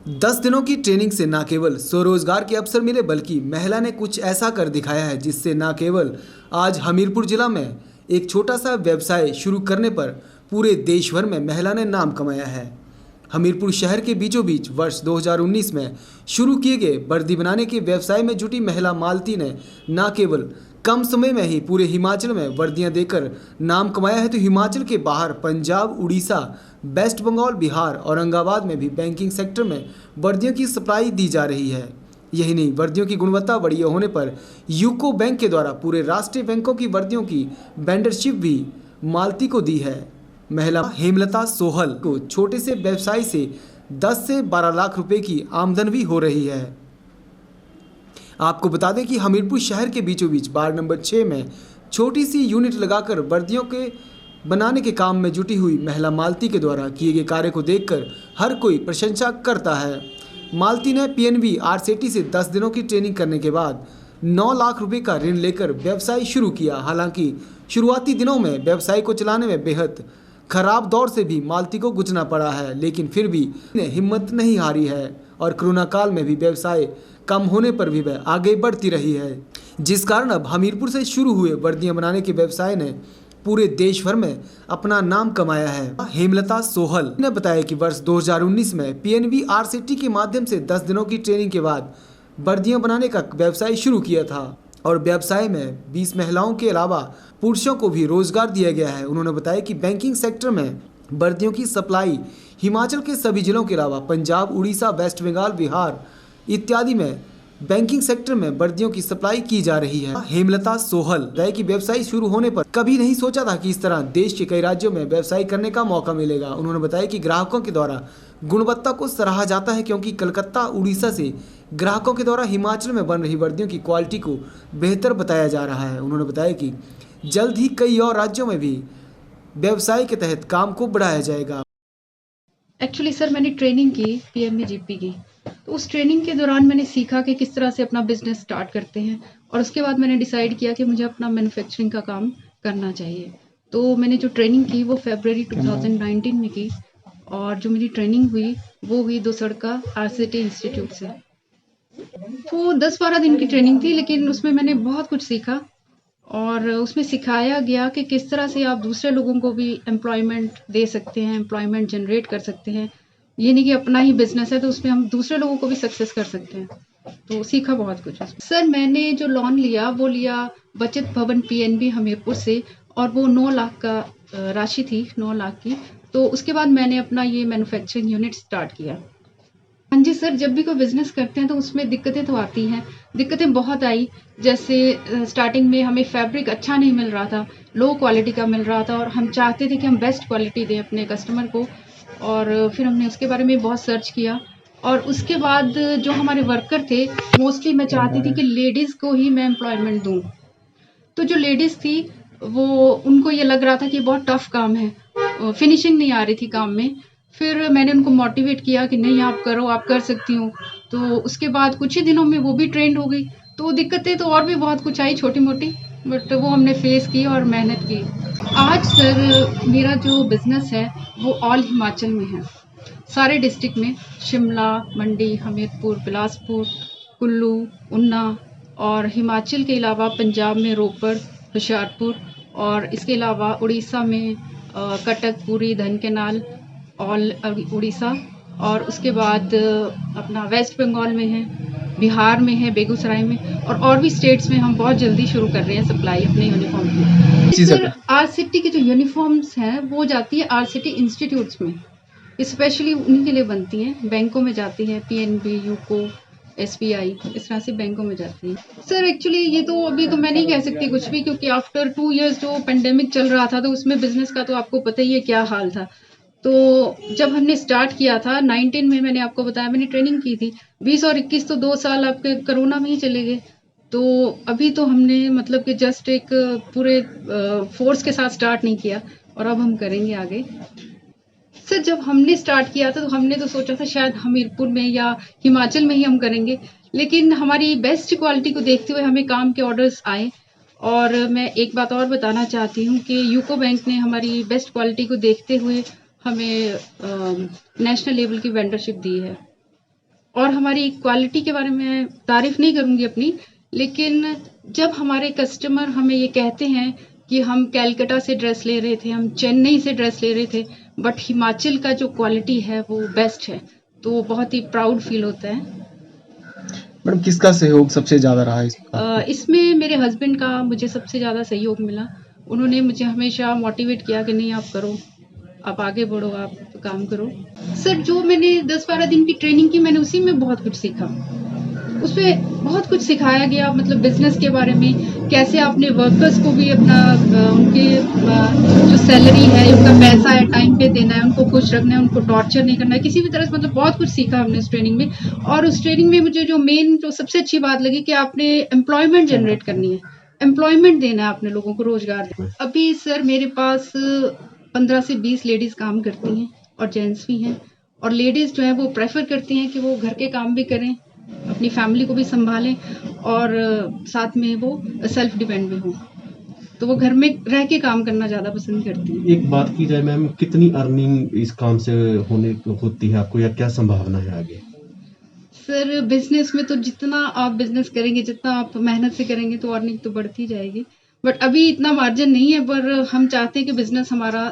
10 दिनों की ट्रेनिंग से न केवल स्वरोजगार के अवसर मिले बल्कि महिला ने कुछ ऐसा कर दिखाया है जिससे न केवल आज हमीरपुर जिला में एक छोटा सा व्यवसाय शुरू करने पर पूरे देश भर में महिला ने नाम कमाया है। हमीरपुर शहर के बीचों बीच वर्ष 2019 में शुरू किए गए वर्दी बनाने के व्यवसाय में जुटी महिला मालती ने न केवल कम समय में ही पूरे हिमाचल में वर्दियां देकर नाम कमाया है, तो हिमाचल के बाहर पंजाब, उड़ीसा, वेस्ट बंगाल, बिहार, औरंगाबाद में भी बैंकिंग सेक्टर में वर्दियों की सप्लाई दी जा रही है। यही नहीं, वर्दियों की गुणवत्ता बढ़िया होने पर यूको बैंक के द्वारा पूरे राष्ट्रीय बैंकों की वर्दियों की वेंडरशिप भी मालती को दी है। महिला हेमलता सोहल को छोटे से व्यवसाय से 10 से 12 लाख रुपए की आमदन भी हो रही है। आपको बता दें कि हमीरपुर शहर के बीचों बीच वार्ड नंबर 6 में छोटी सी यूनिट लगाकर वर्दियों के बनाने के काम में जुटी हुई महिला मालती के द्वारा किए गए कार्य को देखकर हर कोई प्रशंसा करता है। मालती ने पीएनबी आरसीटी से 10 दिनों की ट्रेनिंग करने के बाद 9 लाख रुपए का ऋण लेकर व्यवसाय शुरू किया। हालांकि शुरुआती दिनों में व्यवसाय को चलाने में बेहद खराब दौर से भी मालती को गुजरना पड़ा है, लेकिन फिर भी हिम्मत नहीं हारी है और कोरोना काल में भी व्यवसाय कम होने पर भी वह आगे बढ़ती रही है, जिस कारण अब हमीरपुर से शुरू हुए वर्दियां बनाने के व्यवसाय ने पूरे देश भर में अपना नाम कमाया है। हेमलता सोहल ने बताया कि वर्ष 2019 में पीएनबी आरसीटी के माध्यम से 10 दिनों की ट्रेनिंग के बाद वर्दियां बनाने का व्यवसाय शुरू किया था और व्यवसाय में 20 महिलाओं के अलावा पुरुषों को भी रोजगार दिया गया है। उन्होंने बताया कि बैंकिंग सेक्टर में वर्दियों की सप्लाई हिमाचल के सभी जिलों के अलावा पंजाब, उड़ीसा, वेस्ट बंगाल, बिहार इत्यादि में बैंकिंग सेक्टर में वर्दियों की सप्लाई की जा रही है। हेमलता सोहल बताया कि व्यवसाय शुरू होने पर कभी नहीं सोचा था कि इस तरह देश के कई राज्यों में व्यवसाय करने का मौका मिलेगा। उन्होंने बताया कि ग्राहकों के द्वारा गुणवत्ता को सराहा जाता है, क्योंकि कलकत्ता, उड़ीसा से ग्राहकों के द्वारा हिमाचल में बन रही वर्दियों की क्वालिटी को बेहतर बताया जा रहा है। उन्होंने बताया कि जल्द ही कई और राज्यों में भी व्यवसाय के तहत काम को बढ़ाया जाएगा। एक्चुअली सर मैंने ट्रेनिंग की पीएमबीजीपी की, तो उस ट्रेनिंग के दौरान मैंने सीखा कि किस तरह से अपना बिजनेस स्टार्ट करते हैं और उसके बाद मैंने डिसाइड किया कि मुझे अपना मैन्युफैक्चरिंग का काम करना चाहिए। तो मैंने जो ट्रेनिंग की वो फरवरी 2019 में की और जो मेरी ट्रेनिंग हुई वो हुई दोसड़का आरसीटी इंस्टीट्यूट से। वो 10-12 दिन की ट्रेनिंग थी, लेकिन उसमें मैंने बहुत कुछ सीखा और उसमें सिखाया गया कि किस तरह से आप दूसरे लोगों को भी एम्प्लॉयमेंट दे सकते हैं, एम्प्लॉयमेंट जनरेट कर सकते हैं। ये नहीं कि अपना ही बिजनेस है तो उसमें हम दूसरे लोगों को भी सक्सेस कर सकते हैं। तो सीखा बहुत कुछ उसमें। सर मैंने जो लोन लिया वो लिया बचत भवन पीएनबी हमीरपुर से और वो 9 लाख का राशि थी, 9 लाख की। तो उसके बाद मैंने अपना ये मैन्युफैक्चरिंग यूनिट स्टार्ट किया। हाँ जी सर, जब भी कोई बिज़नेस करते हैं तो उसमें दिक्कतें तो आती हैं। दिक्कतें बहुत आई, जैसे स्टार्टिंग में हमें फैब्रिक अच्छा नहीं मिल रहा था, लो क्वालिटी का मिल रहा था और हम चाहते थे कि हम बेस्ट क्वालिटी दें अपने कस्टमर को। और फिर हमने उसके बारे में बहुत सर्च किया और उसके बाद जो हमारे वर्कर थे, मोस्टली मैं चाहती थी कि लेडीज़ को ही मैं एम्प्लॉयमेंट दूँ। तो जो लेडीज़ थी वो उनको ये लग रहा था कि बहुत टफ़ काम है, फिनिशिंग नहीं आ रही थी काम में। फिर मैंने उनको मोटिवेट किया कि नहीं आप करो, आप कर सकती हो। तो उसके बाद कुछ ही दिनों में वो भी ट्रेंड हो गई। तो दिक्कतें तो और भी बहुत कुछ आई छोटी-मोटी, बट वो हमने फेस की और मेहनत की। आज सर मेरा जो बिज़नेस है वो ऑल हिमाचल में है। सारे डिस्ट्रिक्ट में शिमला, मंडी, हमीरपुर, बिलासपुर, कुल्लू, ऊना और हिमाचल के अलावा पंजाब में रोपड़, होशियारपुर और इसके अलावा उड़ीसा में कटक, पुरी, धनकनाल ऑल उड़ीसा और उसके बाद अपना वेस्ट बंगाल में है, बिहार में है, बेगूसराय में और भी स्टेट्स में हम बहुत जल्दी शुरू कर रहे हैं सप्लाई अपने यूनिफॉर्म की। सर आरसीटी की जो यूनिफॉर्म्स हैं वो जाती है आरसीटी इंस्टीट्यूट्स में, स्पेशली उन्हीं के लिए बनती हैं। बैंकों में जाती है, पीएनबी, यूको, एसबीआई, इस तरह से बैंकों में जाती है। सर एक्चुअली ये तो अभी तो मैं नहीं कह सकती कुछ भी, क्योंकि आफ्टर 2 इयर्स जो पेंडेमिक चल रहा था तो उसमें बिजनेस का तो आपको पता ही है क्या हाल था। तो जब हमने स्टार्ट किया था 19 में, मैंने आपको बताया मैंने ट्रेनिंग की थी, 20 और 21 तो 2 साल आपके कोरोना में ही चले गए। तो अभी तो हमने मतलब कि जस्ट एक पूरे फोर्स के साथ स्टार्ट नहीं किया और अब हम करेंगे आगे। सर जब हमने स्टार्ट किया था तो हमने तो सोचा था शायद हमीरपुर में या हिमाचल में ही हम करेंगे, लेकिन हमारी बेस्ट क्वालिटी को देखते हुए हमें काम के ऑर्डर्स आए। और मैं एक बात और बताना चाहती हूँ कि यूको बैंक ने हमारी बेस्ट क्वालिटी को देखते हुए हमें नेशनल लेवल की वेंडरशिप दी है। और हमारी क्वालिटी के बारे में तारीफ नहीं करूँगी अपनी, लेकिन जब हमारे कस्टमर हमें ये कहते हैं कि हम कैलकाटा से ड्रेस ले रहे थे, हम चेन्नई से ड्रेस ले रहे थे, बट हिमाचल का जो क्वालिटी है वो बेस्ट है, तो बहुत ही प्राउड फील होता है। मैडम किसका सहयोग सबसे ज़्यादा रहा है इसमें मेरे हस्बैंड का मुझे सबसे ज़्यादा सहयोग मिला। उन्होंने मुझे हमेशा मोटिवेट किया कि नहीं आप करो, आप आगे बढ़ो, आप काम करो। सर जो मैंने 10-12 दिन की ट्रेनिंग की, मैंने उसी में बहुत कुछ सीखा। उसमें बहुत कुछ सिखाया गया, मतलब बिजनेस के बारे में, कैसे अपने वर्कर्स को भी अपना उनके जो सैलरी है, उनका पैसा है, टाइम पे देना है, उनको खुश रखना है, उनको टॉर्चर नहीं करना है किसी भी तरह से। मतलब बहुत कुछ सीखा हमने उस ट्रेनिंग में। और उस ट्रेनिंग में मुझे जो सबसे अच्छी बात लगी कि आपने एम्प्लॉयमेंट जनरेट करनी है, एम्प्लॉयमेंट देना है अपने लोगों को, रोजगार देना। अभी सर मेरे पास 15 से 20 लेडीज काम करती हैं और जेंट्स भी हैं। और लेडीज जो है वो प्रेफर करती हैं कि वो घर के काम भी करें, अपनी फैमिली को भी संभालें और साथ में वो सेल्फ डिपेंड भी हों, तो वो घर में रह के काम करना ज़्यादा पसंद करती हैं। एक बात की जाए मैम, कितनी अर्निंग इस काम से होती है आपको, या क्या संभावना है आगे? सर बिजनेस में तो जितना आप बिजनेस करेंगे, जितना आप मेहनत से करेंगे, तो अर्निंग तो बढ़ती जाएगी। बट अभी इतना मार्जिन नहीं है, पर हम चाहते हैं कि बिजनेस हमारा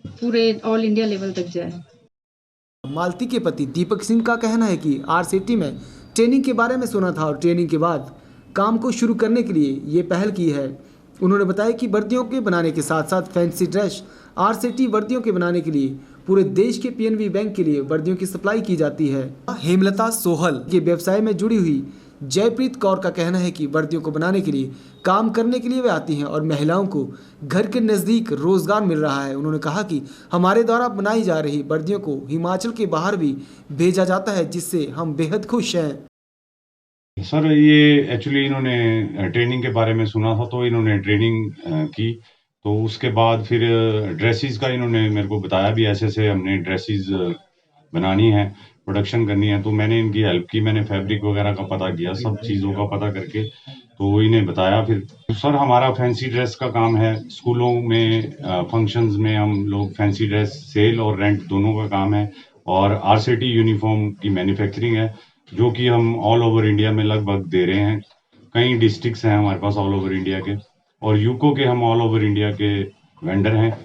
पूरे ऑल इंडिया लेवल तक जाए। मालती के पति दीपक सिंह का कहना है कि आरसीटी में ट्रेनिंग के बारे में सुना था और ट्रेनिंग के बाद काम को शुरू करने के लिए ये पहल की है। उन्होंने बताया कि वर्दियों के बनाने के साथ साथ फैंसी ड्रेस आरसीटी वर्दियों के बनाने के लिए पूरे देश के पीएनबी बैंक के लिए वर्दियों की सप्लाई की जाती है। हेमलता सोहल के व्यवसाय में जुड़ी हुई जयप्रीत कौर का कहना है कि वर्दियों को बनाने के लिए काम करने के लिए वे आती हैं और महिलाओं को घर के नज़दीक रोजगार मिल रहा है। उन्होंने कहा कि हमारे द्वारा बनाई जा रही वर्दियों को हिमाचल के बाहर भी भेजा जाता है, जिससे हम बेहद खुश हैं। सर ये एक्चुअली इन्होंने ट्रेनिंग के बारे में सुना था, तो इन्होंने ट्रेनिंग की, तो उसके बाद फिर ड्रेसेस का इन्होंने मेरे को बताया भी, ऐसे हमने ड्रेसेस बनानी है, प्रोडक्शन करनी है। तो मैंने इनकी हेल्प की, मैंने फैब्रिक वगैरह का पता किया, सब चीज़ों का पता करके तो इन्हें बताया। फिर सर हमारा फैंसी ड्रेस का काम है, स्कूलों में फंक्शंस में हम लोग फैंसी ड्रेस सेल और रेंट दोनों का काम है। और आरसीटी यूनिफॉर्म की मैन्युफैक्चरिंग है, जो कि हम ऑल ओवर इंडिया में लगभग दे रहे हैं। कई डिस्ट्रिक्ट्स हैं हमारे पास ऑल ओवर इंडिया के, और यूको के हम ऑल ओवर इंडिया के वेंडर हैं।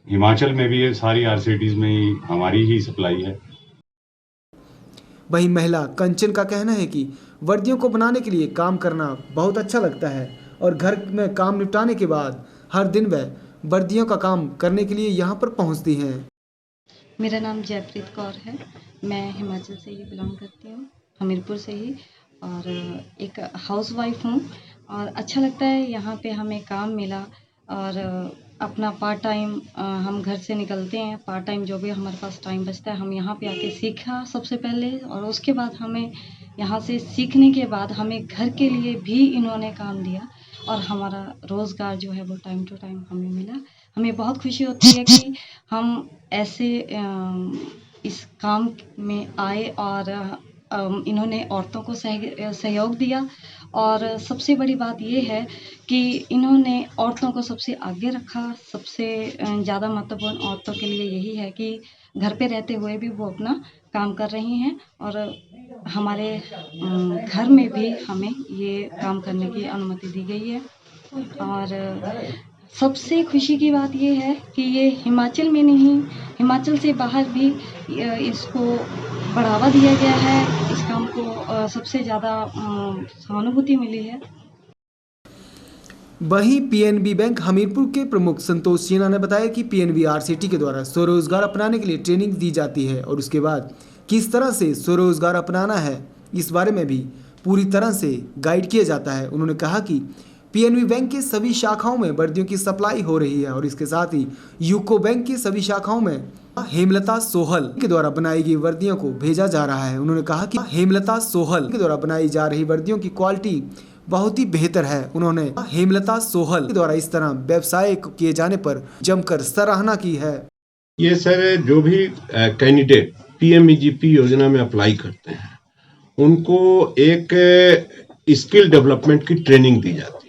हिमाचल में भी ये सारी आरसीटीज में ही हमारी ही सप्लाई है। वहीं महिला कंचन का कहना है कि वर्दियों को बनाने के लिए काम करना बहुत अच्छा लगता है और घर में काम निपटाने के बाद हर दिन वह वर्दियों का काम करने के लिए यहाँ पर पहुँचती हैं। मेरा नाम जयप्रीत कौर है। मैं हिमाचल से ही बिलोंग करती हूँ, हमीरपुर से ही, और एक हाउसवाइफ हूँ। और अच्छा लगता है यहाँ पे हमें काम मिला, और अपना पार्ट टाइम हम घर से निकलते हैं, पार्ट टाइम जो भी हमारे पास टाइम बचता है हम यहाँ पे आके सीखा सबसे पहले, और उसके बाद हमें यहाँ से सीखने के बाद हमें घर के लिए भी इन्होंने काम दिया, और हमारा रोज़गार जो है वो टाइम टू टाइम हमें मिला। हमें बहुत खुशी होती है कि हम ऐसे इस काम में आए, और इन्होंने औरतों को सहयोग दिया। और सबसे बड़ी बात ये है कि इन्होंने औरतों को सबसे आगे रखा। सबसे ज़्यादा महत्वपूर्ण औरतों के लिए यही है कि घर पे रहते हुए भी वो अपना काम कर रही हैं, और हमारे घर में भी हमें ये काम करने की अनुमति दी गई है। और सबसे खुशी की बात ये है कि ये हिमाचल में नहीं, हिमाचल से बाहर भी इसको बढ़ावा दिया गया है। इस काम को सबसे ज़्यादा सहानुभूति मिली है। वहीं पीएनबी बैंक हमीरपुर के प्रमुख संतोष सिन्हा ने बताया कि पीएनबी आरसीटी के द्वारा स्वरोजगार अपनाने के लिए ट्रेनिंग दी जाती है और उसके बाद किस तरह से स्वरोजगार अपनाना है इस बारे में भी पूरी तरह से गाइड किया जाता है। उन्होंने कहा कि पीएनबी बैंक के सभी शाखाओं में वर्दियों की सप्लाई हो रही है और इसके साथ ही यूको बैंक की सभी शाखाओं में हेमलता सोहल के द्वारा बनाई गई वर्दियों को भेजा जा रहा है। उन्होंने कहा कि हेमलता सोहल के द्वारा बनाई जा रही वर्दियों की क्वालिटी बहुत ही बेहतर है। उन्होंने हेमलता सोहल के द्वारा इस तरह व्यवसाय किए जाने पर जमकर सराहना की है। ये सर जो भी कैंडिडेट पीएमईजीपी योजना में अप्लाई करते हैं उनको एक स्किल डेवलपमेंट की ट्रेनिंग दी जाती है।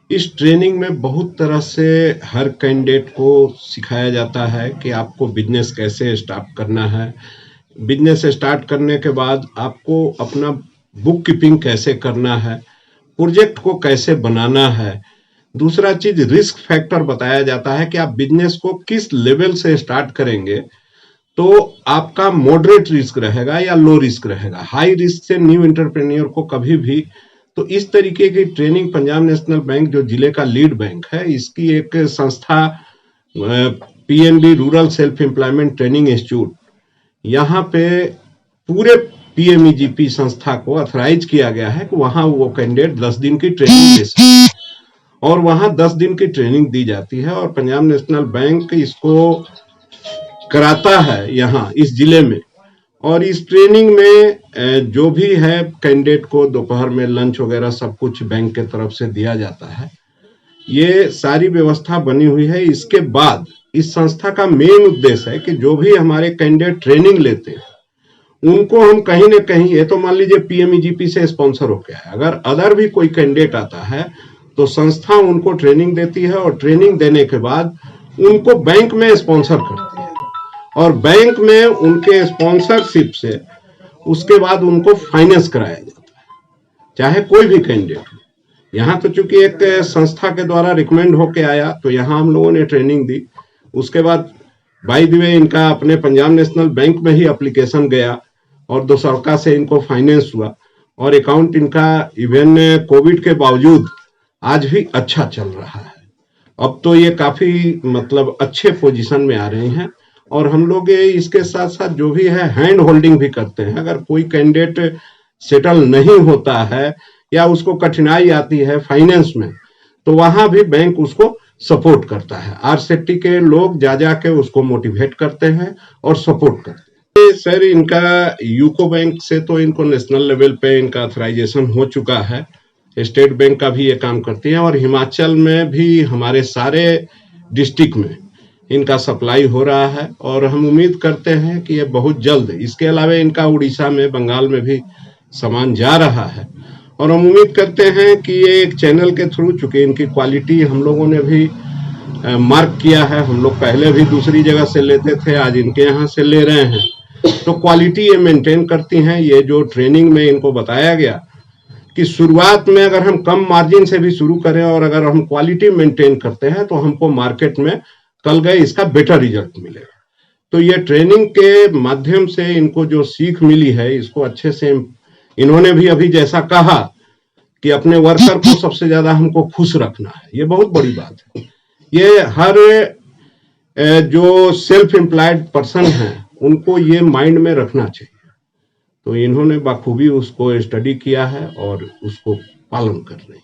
इस ट्रेनिंग में बहुत तरह से हर कैंडिडेट को सिखाया जाता है कि आपको बिजनेस कैसे स्टार्ट करना है, बिजनेस स्टार्ट करने के बाद आपको अपना बुक कीपिंग कैसे करना है, प्रोजेक्ट को कैसे बनाना है। दूसरा चीज रिस्क फैक्टर बताया जाता है कि आप बिजनेस को किस लेवल से स्टार्ट करेंगे तो आपका मॉडरेट रिस्क रहेगा या लो रिस्क रहेगा। हाई रिस्क से न्यू एंटरप्रेन्योर को कभी भी, तो इस तरीके की ट्रेनिंग पंजाब नेशनल बैंक जो जिले का लीड बैंक है, इसकी एक संस्था PNB rural self employment training institute, यहाँ पे पूरे पीएमईजीपी संस्था को ऑथराइज किया गया है कि वहां वो कैंडिडेट 10 दिन की ट्रेनिंग ले सकते और वहां 10 दिन की ट्रेनिंग दी जाती है और पंजाब नेशनल बैंक इसको कराता है यहाँ इस जिले में। और इस ट्रेनिंग में जो भी है कैंडिडेट को दोपहर में लंच वगैरह सब कुछ बैंक के तरफ से दिया जाता है। ये सारी व्यवस्था बनी हुई है। इसके बाद इस संस्था का मेन उद्देश्य है कि जो भी हमारे कैंडिडेट ट्रेनिंग लेते हैं उनको हम कहीं ना कहीं, ये तो मान लीजिए पीएमईजीपी से स्पॉन्सर होकर है, अगर अदर भी कोई कैंडिडेट आता है तो संस्था उनको ट्रेनिंग देती है और ट्रेनिंग देने के बाद उनको बैंक में स्पॉन्सर करती है और बैंक में उनके स्पॉन्सरशिप से उसके बाद उनको फाइनेंस कराया जाता है, चाहे कोई भी कैंडिडेट हो। यहाँ तो चूंकि एक संस्था के द्वारा रिकमेंड होके आया तो यहाँ हम लोगों ने ट्रेनिंग दी। उसके बाद बाय द वे इनका अपने पंजाब नेशनल बैंक में ही एप्लीकेशन गया और दोसरका से इनको फाइनेंस हुआ और अकाउंट इनका इवन कोविड के बावजूद आज भी अच्छा चल रहा है। अब तो ये काफी मतलब अच्छे पोजीशन में आ रहे हैं और हम लोग इसके साथ साथ जो भी है हैंड होल्डिंग भी करते हैं। अगर कोई कैंडिडेट सेटल नहीं होता है या उसको कठिनाई आती है फाइनेंस में तो वहां भी बैंक उसको सपोर्ट करता है। आरसेटी के लोग जा जाके उसको मोटिवेट करते हैं और सपोर्ट करते हैं। सर इनका यूको बैंक से तो इनको नेशनल लेवल पे इनका ऑथराइजेशन हो चुका है, स्टेट बैंक का भी ये काम करती है और हिमाचल में भी हमारे सारे डिस्ट्रिक्ट में इनका सप्लाई हो रहा है और हम उम्मीद करते हैं कि ये बहुत जल्द, इसके अलावा इनका उड़ीसा में, बंगाल में भी सामान जा रहा है और हम उम्मीद करते हैं कि ये एक चैनल के थ्रू, चूंकि इनकी क्वालिटी हम लोगों ने भी मार्क किया है, हम लोग पहले भी दूसरी जगह से लेते थे, आज इनके यहाँ से ले रहे हैं, तो क्वालिटी ये मेंटेन करती हैं। ये जो ट्रेनिंग में इनको बताया गया कि शुरुआत में अगर हम कम मार्जिन से भी शुरू करें और अगर हम क्वालिटी मेंटेन करते हैं तो हमको मार्केट में कल गए इसका बेटर रिजल्ट मिलेगा। तो ये ट्रेनिंग के माध्यम से इनको जो सीख मिली है इसको अच्छे से इन्होंने भी अभी जैसा कहा कि अपने वर्कर को सबसे ज्यादा हमको खुश रखना है, ये बहुत बड़ी बात है। ये हर जो सेल्फ एम्प्लॉयड पर्सन है उनको ये माइंड में रखना चाहिए। तो इन्होंने बखूबी उसको स्टडी किया है और उसको पालन कर रहे हैं।